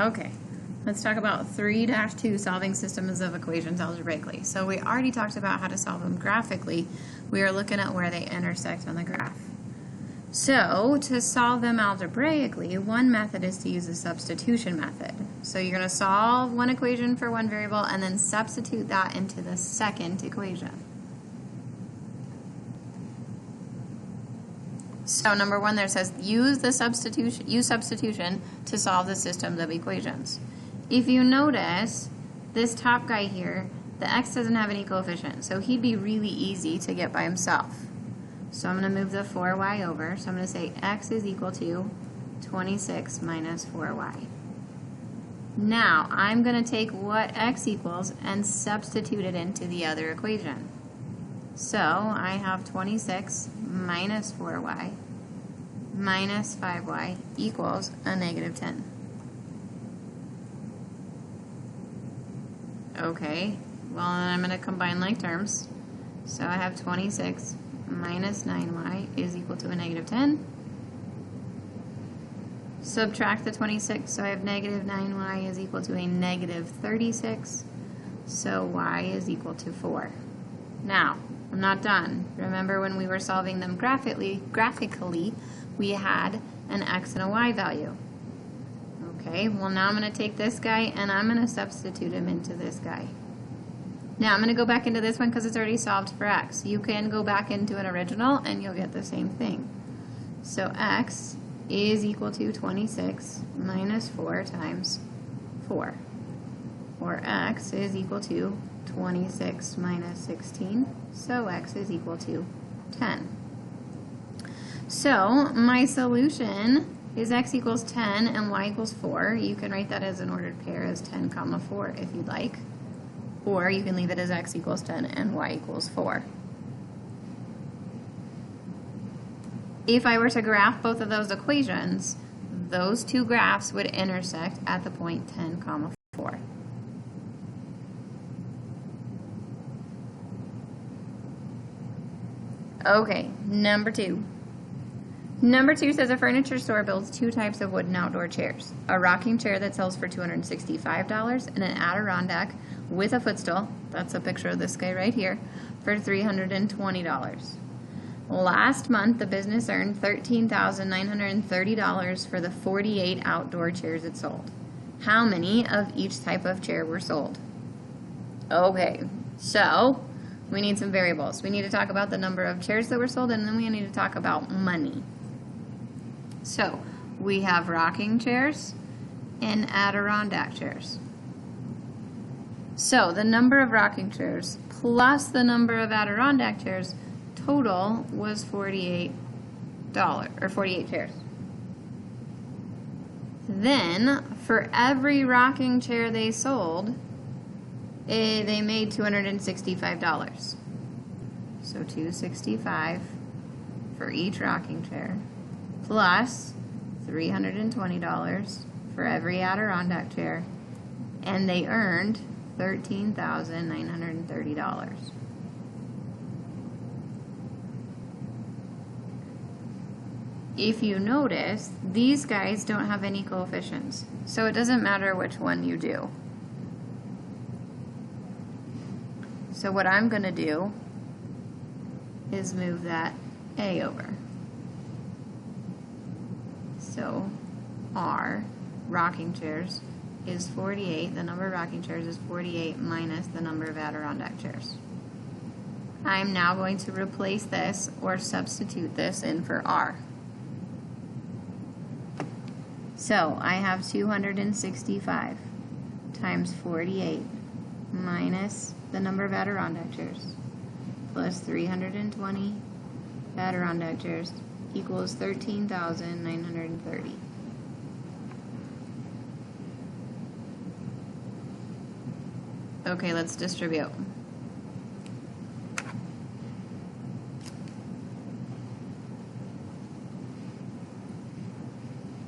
Okay, let's talk about 3-2 solving systems of equations algebraically. So we already talked about how to solve them graphically. We are looking at where they intersect on the graph. So to solve them algebraically, one method is to use the substitution method. So you're going to solve one equation for one variable and then substitute that into the second equation. So number one there says use substitution to solve the systems of equations. If you notice, this top guy here, the x doesn't have any coefficient, so he'd be really easy to get by himself. So I'm going to move the 4y over. So I'm going to say x is equal to 26 minus 4y. Now I'm going to take what x equals and substitute it into the other equation. So I have 26 minus 4y minus 5y equals a negative 10. Okay, well, I'm going to combine like terms. So I have 26 minus 9y is equal to a negative 10. Subtract the 26, so I have negative 9y is equal to a negative 36. So y is equal to 4. Now, I'm not done. Remember when we were solving them graphically, we had an x and a y value. Okay, well now I'm going to take this guy and I'm going to substitute him into this guy. Now I'm going to go back into this one because it's already solved for x. You can go back into an original and you'll get the same thing. So x is equal to 26 minus 4 times 4. Or x is equal to 26 minus 16. So x is equal to 10. So my solution is x equals 10 and y equals 4. You can write that as an ordered pair as 10 comma 4 if you'd like. Or you can leave it as x equals 10 and y equals 4. If I were to graph both of those equations, those two graphs would intersect at the point 10 comma 4. Okay, number 2. Number 2 says a furniture store builds 2 types of wooden outdoor chairs. A rocking chair that sells for $265 and an Adirondack with a footstool, that's a picture of this guy right here, for $320. Last month, the business earned $13,930 for the 48 outdoor chairs it sold. How many of each type of chair were sold? Okay, so we need some variables. We need to talk about the number of chairs that were sold, and then we need to talk about money. So we have rocking chairs and Adirondack chairs. So the number of rocking chairs plus the number of Adirondack chairs total was $48 chairs. Then for every rocking chair they sold, they made $265. So $265 for each rocking chair plus $320 for every Adirondack chair, and they earned $13,930. If you notice, these guys don't have any coefficients, so it doesn't matter which one you do. So what I'm going to do is move that A over. So our rocking chairs is 48. The number of rocking chairs is 48 minus the number of Adirondack chairs. I'm now going to replace this or substitute this in for R. So I have 265 times 48 minus the number of Adirondack chairs plus 320 Adirondack chairs equals 13,930. Okay, let's distribute.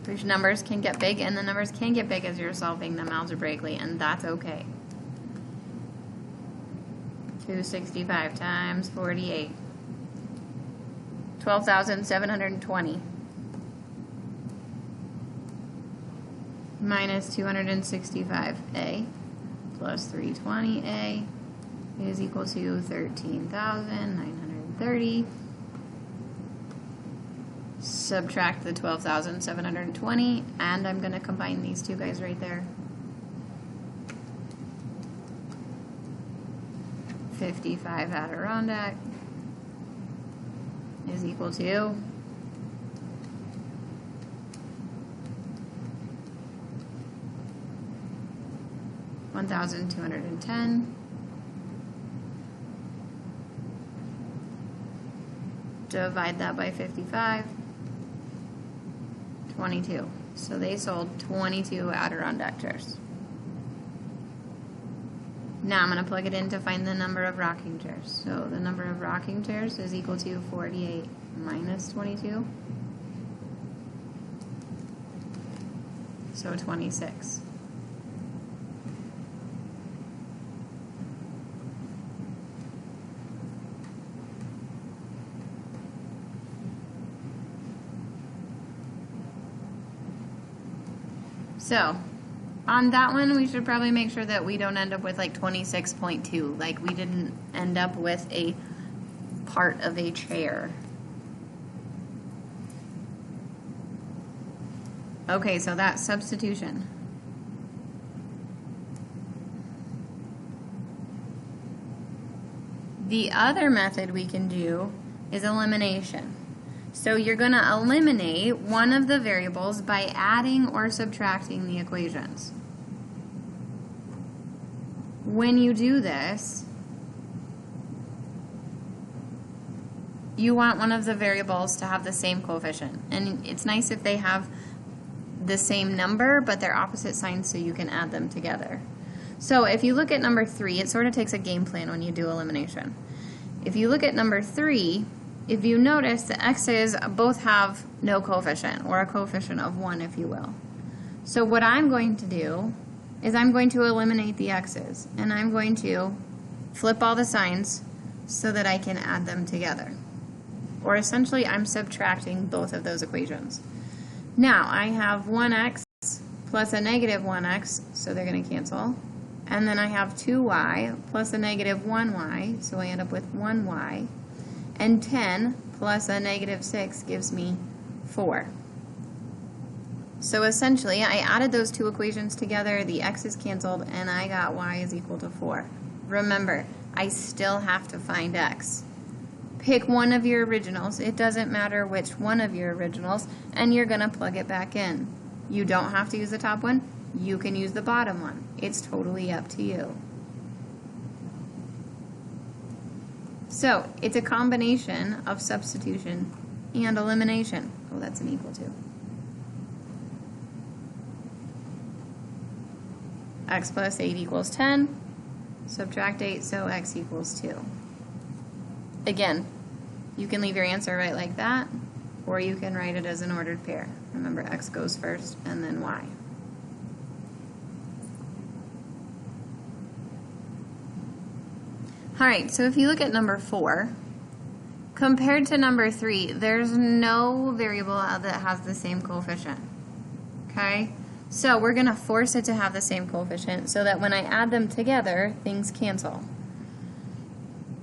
Which numbers can get big, and the numbers can get big as you're solving them algebraically, and that's okay. 265 times 48. 12,720. minus 265a plus 320a is equal to 13,930. Subtract the 12,720, and I'm going to combine these two guys right there. 55 Adirondack is equal to 1,210 divide that by 55, 22. So they sold 22 Adirondack chairs. Now I'm going to plug it in to find the number of rocking chairs. So the number of rocking chairs is equal to 48 minus 22. So 26. So on that one, we should probably make sure that we don't end up with like 26.2, like we didn't end up with a part of a chair. Okay, so that's substitution. The other method we can do is elimination. So you're going to eliminate one of the variables by adding or subtracting the equations. When you do this, you want one of the variables to have the same coefficient. And it's nice if they have the same number, but they're opposite signs so you can add them together. So if you look at number 3, it sort of takes a game plan when you do elimination. If you look at number 3, if you notice, the x's both have no coefficient, or a coefficient of 1, if you will. So what I'm going to do is I'm going to eliminate the x's, and I'm going to flip all the signs so that I can add them together. Or essentially, I'm subtracting both of those equations. Now, I have 1x plus a negative 1x, so they're going to cancel. And then I have 2y plus a negative 1y, so I end up with 1y. And 10 plus a negative 6 gives me 4. So essentially, I added those two equations together, the x's canceled, and I got y is equal to 4. Remember, I still have to find x. Pick one of your originals. It doesn't matter which one of your originals, and you're going to plug it back in. You don't have to use the top one. You can use the bottom one. It's totally up to you. So, it's a combination of substitution and elimination. Oh, that's an equal to. X plus 8 equals 10. Subtract 8, so x equals 2. Again, you can leave your answer right like that, or you can write it as an ordered pair. Remember, x goes first, and then y. Alright, so if you look at number 4, compared to number 3, there's no variable that has the same coefficient. Okay? So we're going to force it to have the same coefficient so that when I add them together, things cancel.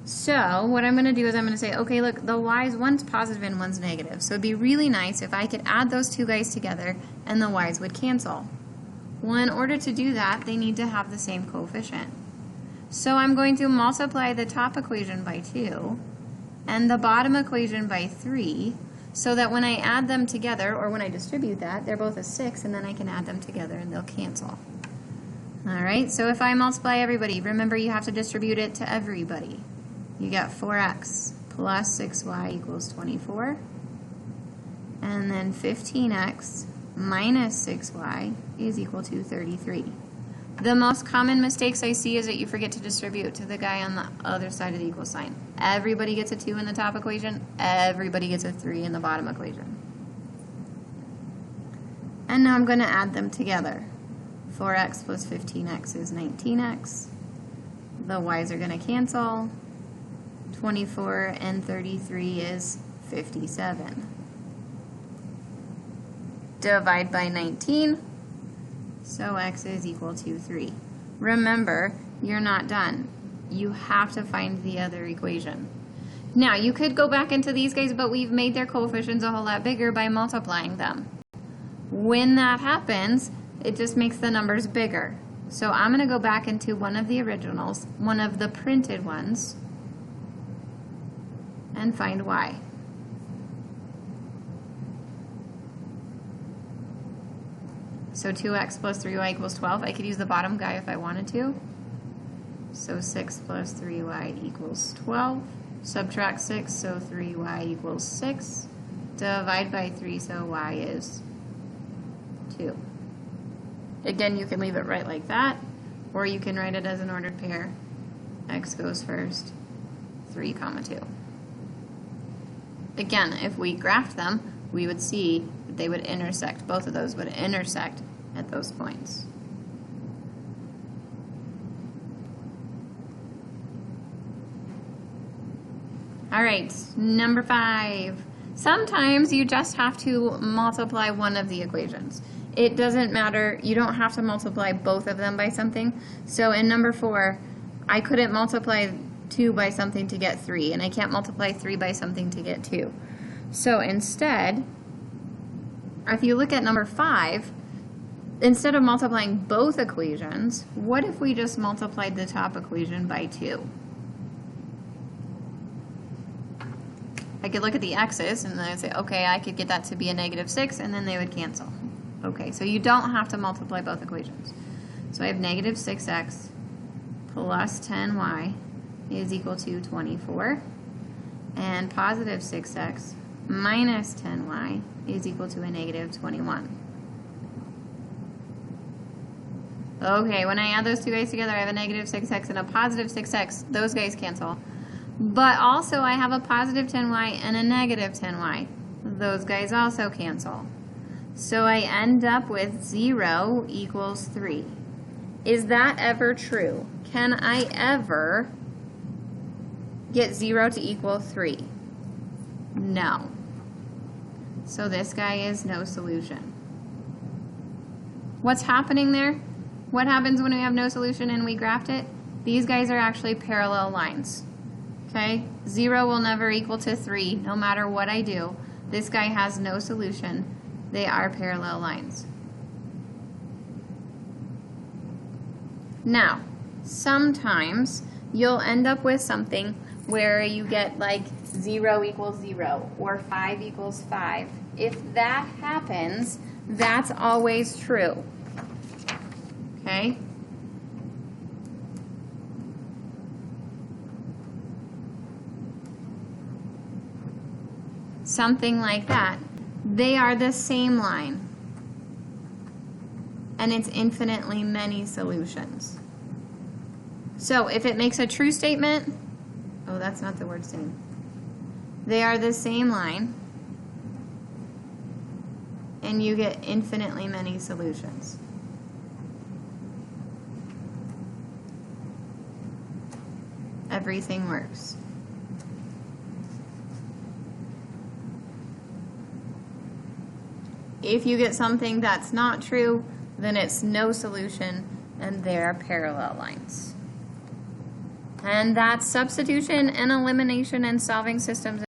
So what I'm going to do is I'm going to say, okay, look, the y's, one's positive and one's negative. So it'd be really nice if I could add those two guys together and the y's would cancel. Well, in order to do that, they need to have the same coefficient. So I'm going to multiply the top equation by 2 and the bottom equation by 3 so that when I add them together, or when I distribute that, they're both a 6, and then I can add them together and they'll cancel. Alright, so if I multiply everybody, remember you have to distribute it to everybody. You get 4x plus 6y equals 24, and then 15x minus 6y is equal to 33. The most common mistakes I see is that you forget to distribute to the guy on the other side of the equal sign. Everybody gets a 2 in the top equation, everybody gets a 3 in the bottom equation. And now I'm going to add them together. 4x plus 15x is 19x. The y's are going to cancel. 24 and 33 is 57. Divide by 19. So x is equal to 3. Remember, you're not done. You have to find the other equation. Now, you could go back into these guys, but we've made their coefficients a whole lot bigger by multiplying them. When that happens, it just makes the numbers bigger. So I'm going to go back into one of the originals, one of the printed ones, and find y. So 2x plus 3y equals 12. I could use the bottom guy if I wanted to. So 6 plus 3y equals 12. Subtract 6, so 3y equals 6. Divide by 3, so y is 2. Again, you can leave it right like that, or you can write it as an ordered pair. X goes first, 3, 2. Again, if we graphed them, we would see that they would intersect. Both of those would intersect at those points. All right, number 5. Sometimes you just have to multiply one of the equations. It doesn't matter. You don't have to multiply both of them by something. So in number 4, I couldn't multiply 2 by something to get 3, and I can't multiply 3 by something to get 2. So instead, if you look at number 5, instead of multiplying both equations, what if we just multiplied the top equation by 2? I could look at the x's and then I'd say, okay, I could get that to be a -6, and then they would cancel. Okay, so you don't have to multiply both equations. So I have -6x plus 10y is equal to 24, and positive 6x minus 10y is equal to a -21. Okay, when I add those two guys together, I have a -6x and a positive 6x. Those guys cancel. But also I have a positive 10y and a negative 10y. Those guys also cancel. So I end up with 0 equals 3. Is that ever true? Can I ever get 0 to equal 3? No. So this guy is no solution. What's happening there? What happens when we have no solution and we graphed it? These guys are actually parallel lines. Okay? 0 will never equal to 3, no matter what I do. This guy has no solution. They are parallel lines. Now, sometimes you'll end up with something where you get like 0 equals 0 or 5 equals 5. If that happens, that's always true. Okay? Something like that. They are the same line. And it's infinitely many solutions. So if it makes a true statement, oh, that's not the word same. They are the same line, and you get infinitely many solutions. Everything works. If you get something that's not true, then it's no solution, and they're parallel lines. And that's substitution and elimination and solving systems.